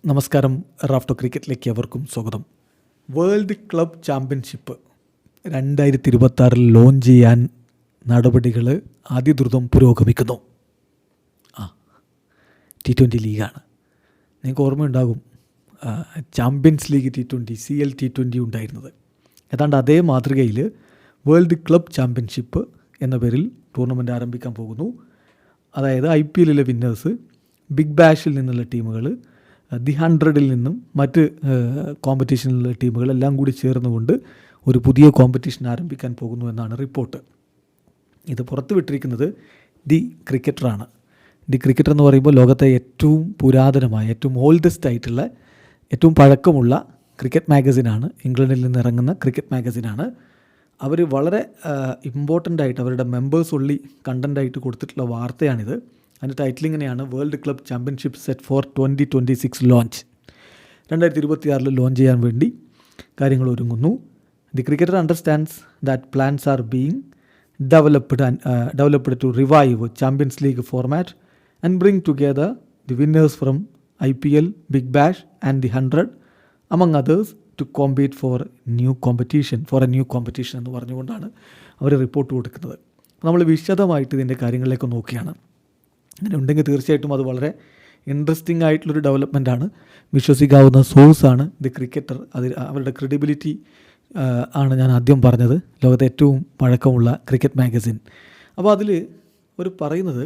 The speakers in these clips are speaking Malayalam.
നമസ്കാരം. റാഫ്റ്റോ ക്രിക്കറ്റിലേക്ക് അവർക്കും സ്വാഗതം. വേൾഡ് ക്ലബ് ചാമ്പ്യൻഷിപ്പ് 2026 ലോഞ്ച് ചെയ്യാൻ നടപടികൾ അതിദ്രുതം പുരോഗമിക്കുന്നു. T20 ലീഗാണ്. നിങ്ങൾക്ക് ഓർമ്മയുണ്ടാകും, champions league T20, CL T20 ഉണ്ടായിരുന്നത്. ഏതാണ്ട് അതേ മാതൃകയിൽ വേൾഡ് ക്ലബ് ചാമ്പ്യൻഷിപ്പ് എന്ന പേരിൽ ടൂർണമെൻറ്റ് ആരംഭിക്കാൻ പോകുന്നു. അതായത് IPL വിന്നേഴ്സ്, ബിഗ് ബാഷിൽ നിന്നുള്ള ടീമുകൾ, ദി 100ൽ നിന്നും മറ്റ് കോമ്പറ്റീഷനിലുള്ള ടീമുകളെല്ലാം കൂടി ചേർന്നുകൊണ്ട് ഒരു പുതിയ കോമ്പറ്റീഷൻ ആരംഭിക്കാൻ പോകുന്നു എന്നാണ് റിപ്പോർട്ട്. ഇത് പുറത്തുവിട്ടിരിക്കുന്നത് ദി ക്രിക്കറ്ററാണ്. ദി ക്രിക്കറ്റർ എന്ന് പറയുമ്പോൾ ലോകത്തെ ഏറ്റവും പുരാതനമായ, ഏറ്റവും ഓൾഡസ്റ്റ് ആയിട്ടുള്ള, ഏറ്റവും പഴക്കമുള്ള ക്രിക്കറ്റ് മാഗസിനാണ്. ഇംഗ്ലണ്ടിൽ നിന്ന് ഇറങ്ങുന്ന ക്രിക്കറ്റ് മാഗസിനാണ്. അവർ വളരെ ഇമ്പോർട്ടൻ്റ് ആയിട്ട് അവരുടെ മെമ്പേഴ്സ് ഉള്ളി കണ്ടൻ്റായിട്ട് കൊടുത്തിട്ടുള്ള വാർത്തയാണിത്. അതിൻ്റെ ടൈറ്റിൽ ഇങ്ങനെയാണ്: World club Championship set for 2026 launch. 2026 launch ചെയ്യാൻ വേണ്ടി കാര്യങ്ങൾ ഒരുങ്ങുന്നു. The cricketer understands that plans are being developed to revive Champions League format and bring together the winners from IPL, Big Bash and the 100 among others to compete for a new competition എന്ന് പറഞ്ഞുകൊണ്ടാണ് അവർ റിപ്പോർട്ട് കൊടുക്കുന്നത്. നമ്മൾ വിശദമായിട്ട് ഇതിൻ്റെ കാര്യങ്ങളിലേക്ക് നോക്കുകയാണ്. അങ്ങനെ ഉണ്ടെങ്കിൽ തീർച്ചയായിട്ടും അത് വളരെ ഇൻട്രസ്റ്റിംഗ് ആയിട്ടുള്ളൊരു ഡെവലപ്മെൻറ്റാണ്. വിശ്വസിക്കാവുന്ന സോഴ്സാണ് ദി ക്രിക്കറ്റർ. അവരുടെ ക്രെഡിബിലിറ്റി ആണ് ഞാൻ ആദ്യം പറഞ്ഞത്. ലോകത്തെ ഏറ്റവും പഴക്കമുള്ള ക്രിക്കറ്റ് മാഗസിൻ. അപ്പോൾ അതിൽ ഒരു പറയുന്നത്,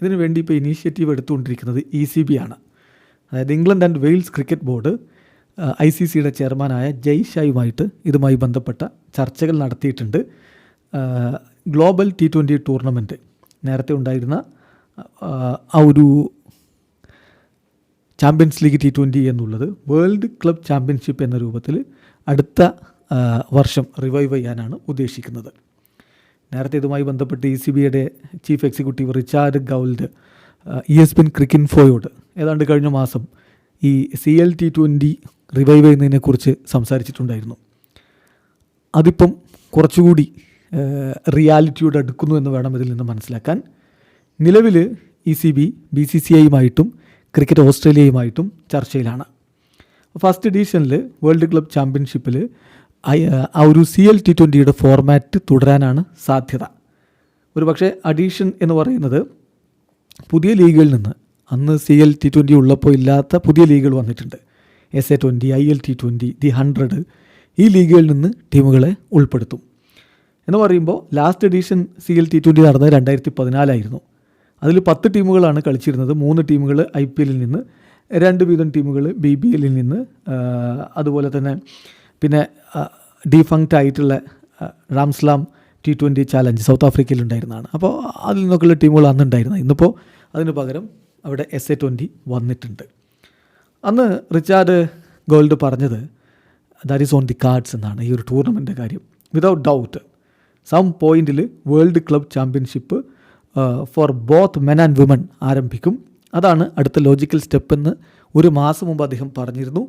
ഇതിനു വേണ്ടി ഇപ്പോൾ ഇനീഷ്യേറ്റീവ് എടുത്തുകൊണ്ടിരിക്കുന്നത് ECB ആണ്. അതായത് England and Wales cricket board ICCയുടെ ചെയർമാനായ ജയ്ഷായുമായിട്ട് ഇതുമായി ബന്ധപ്പെട്ട ചർച്ചകൾ നടത്തിയിട്ടുണ്ട്. ഗ്ലോബൽ T20 ടൂർണമെൻറ്റ്, നേരത്തെ ഉണ്ടായിരുന്ന ആ ഒരു ചാമ്പ്യൻസ് ലീഗ് T20 എന്നുള്ളത് വേൾഡ് ക്ലബ് ചാമ്പ്യൻഷിപ്പ് എന്ന രൂപത്തിൽ അടുത്ത വർഷം റിവൈവ് ചെയ്യാനാണ് ഉദ്ദേശിക്കുന്നത്. നേരത്തെ ഇതുമായി ബന്ധപ്പെട്ട് ECBയുടെ chief executive Richard Gould ESPN ക്രിക്കിൻഫോയോട് ഏതാണ്ട് കഴിഞ്ഞ മാസം ഈ CL T20 റിവൈവ് ചെയ്യുന്നതിനെക്കുറിച്ച് സംസാരിച്ചിട്ടുണ്ടായിരുന്നു. അതിപ്പം കുറച്ചുകൂടി റിയാലിറ്റിയോട് അടുക്കുന്നു എന്ന് വേണം ഇതിൽ നിന്ന് മനസ്സിലാക്കാൻ. നിലവിൽ ECB BCCIയുമായിട്ടും ക്രിക്കറ്റ് ഓസ്ട്രേലിയയുമായിട്ടും ചർച്ചയിലാണ്. ഫസ്റ്റ് എഡീഷനിൽ വേൾഡ് ക്ലബ് ചാമ്പ്യൻഷിപ്പിൽ ആ ഒരു CL T20യുടെ ഫോർമാറ്റ് തുടരാനാണ് സാധ്യത. ഒരു പക്ഷേ അഡീഷൻ എന്ന് പറയുന്നത് പുതിയ ലീഗുകളിൽ നിന്ന്, അന്ന് CL T20 ഉള്ളപ്പോൾ ഇല്ലാത്ത പുതിയ ലീഗുകൾ വന്നിട്ടുണ്ട്. SA20, IL T20, ദി 100, ഈ ലീഗുകളിൽ നിന്ന് ടീമുകളെ ഉൾപ്പെടുത്തും. എന്ന് പറയുമ്പോൾ ലാസ്റ്റ് എഡീഷൻ CL T20 നടന്നത് 2014 അതിൽ 10 ടീമുകളാണ് കളിച്ചിരുന്നത്. 3 ടീമുകൾ IPLൽ നിന്ന്, 2 വീതം ടീമുകൾ BBLൽ നിന്ന്, അതുപോലെ തന്നെ പിന്നെ ഡീഫങ്ക്റ്റ് ആയിട്ടുള്ള റാംസ്ലാം T20 ചാലഞ്ച് സൗത്ത് ആഫ്രിക്കയിൽ ഉണ്ടായിരുന്നതാണ്. അപ്പോൾ അതിൽ നിന്നൊക്കെയുള്ള ടീമുകൾ അന്നുണ്ടായിരുന്നത്. ഇന്നിപ്പോൾ അതിന് പകരം അവിടെ SA20 വന്നിട്ടുണ്ട്. അന്ന് റിച്ചാർഡ് ഗോൾഡ് പറഞ്ഞത് that is on the cards എന്നാണ് ഈ ഒരു ടൂർണമെൻറ്റിൻ്റെ കാര്യം. വിതൗട്ട് ഡൗട്ട് സം പോയിൻറ്റിൽ world club championship for both men and woman ആരംഭിക്കും. അതാണ് അടുത്ത ലോജിക്കൽ സ്റ്റെപ്പ് എന്ന് ഒരു മാസം മുമ്പ് അദ്ദേഹം പറഞ്ഞിരുന്നു.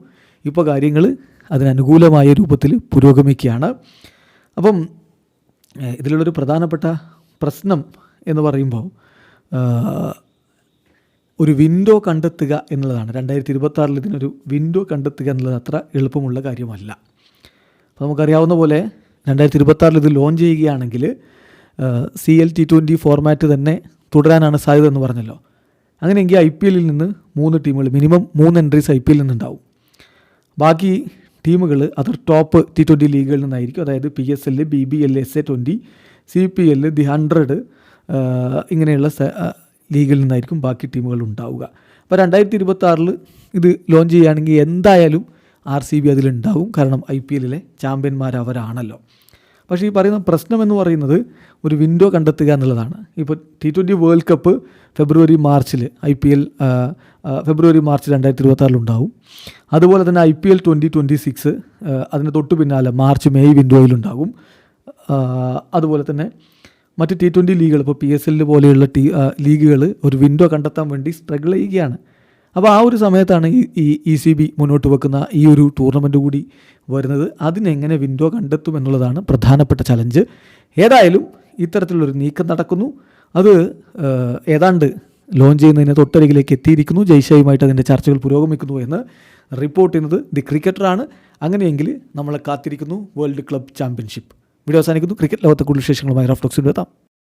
ഇപ്പോൾ കാര്യങ്ങൾ അതിനനുകൂലമായ രൂപത്തിൽ പുരോഗമിക്കുകയാണ്. അപ്പം ഇതിലുള്ളൊരു പ്രധാനപ്പെട്ട പ്രശ്നം എന്ന് പറയുമ്പോൾ ഒരു വിൻഡോ കണ്ടെത്തുക എന്നുള്ളതാണ്. 2026 ഇതിനൊരു വിൻഡോ കണ്ടെത്തുക എന്നുള്ളത് അത്ര എളുപ്പമുള്ള കാര്യമല്ല. അപ്പോൾ നമുക്കറിയാവുന്ന പോലെ 2026 ഇത് ലോഞ്ച് ചെയ്യുകയാണെങ്കിൽ CL T20 ഫോർമാറ്റ് തന്നെ തുടരാനാണ് സാധ്യത എന്ന് പറഞ്ഞല്ലോ. അങ്ങനെയെങ്കിൽ IPLൽ നിന്ന് 3 ടീമുകൾ, മിനിമം 3 എൻട്രീസ് IPLൽ നിന്നുണ്ടാവും. ബാക്കി ടീമുകൾ അതർ ടോപ്പ് T20 ലീഗുകളിൽ നിന്നായിരിക്കും. അതായത് PSL, BBL, SA20, CPL, the 100 ഇങ്ങനെയുള്ള ലീഗിൽ നിന്നായിരിക്കും ബാക്കി ടീമുകൾ ഉണ്ടാവുക. അപ്പോൾ 2026 ഇത് ലോഞ്ച് ചെയ്യുകയാണെങ്കിൽ എന്തായാലും RCB അതിലുണ്ടാവും. കാരണം IPLലെ ചാമ്പ്യന്മാർ അവരാണല്ലോ. പക്ഷേ ഈ പറയുന്ന പ്രശ്നം എന്ന് പറയുന്നത് ഒരു വിൻഡോ കണ്ടെത്തുക എന്നുള്ളതാണ്. ഇപ്പോൾ T20 വേൾഡ് കപ്പ് ഫെബ്രുവരി മാർച്ചിൽ 2026 ഉണ്ടാവും. അതുപോലെ തന്നെ IPL 2026 അതിന് തൊട്ട് പിന്നാലെ മാർച്ച് മെയ് വിൻഡോയിലുണ്ടാകും. അതുപോലെ തന്നെ മറ്റ് T20 ലീഗുകൾ, ഇപ്പോൾ PSL പോലെയുള്ള ലീഗുകൾ ഒരു വിൻഡോ കണ്ടെത്താൻ വേണ്ടി സ്ട്രഗിൾ ചെയ്യുകയാണ്. അപ്പോൾ ആ ഒരു സമയത്താണ് ഈ ECB മുന്നോട്ട് വെക്കുന്ന ഈ ഒരു ടൂർണമെൻറ്റ് കൂടി വരുന്നത്. അതിനെങ്ങനെ വിൻഡോ കണ്ടെത്തും എന്നുള്ളതാണ് പ്രധാനപ്പെട്ട ചലഞ്ച്. ഏതായാലും ഇത്തരത്തിലുള്ളൊരു നീക്കം നടക്കുന്നു. അത് ഏതാണ്ട് ലോഞ്ച് ചെയ്യുന്നതിന് തൊട്ടരികിലേക്ക് എത്തിയിരിക്കുന്നു. ജയ്ഷയുമായിട്ട് അതിൻ്റെ ചർച്ചകൾ പുരോഗമിക്കുന്നു എന്ന് റിപ്പോർട്ട് ചെയ്യുന്നത് ദി ക്രിക്കറ്ററാണ്. അങ്ങനെയെങ്കിൽ നമ്മളെ കാത്തിരിക്കുന്നു വേൾഡ് ക്ലബ് ചാമ്പ്യൻഷിപ്പ്. വീഡിയോ അവസാനിക്കുന്നു. ക്രിക്കറ്റ് ലോകത്തെ കൂടുതൽ വിശേഷങ്ങളുമായി റഫ് ടോക്സിൽ എത്താം.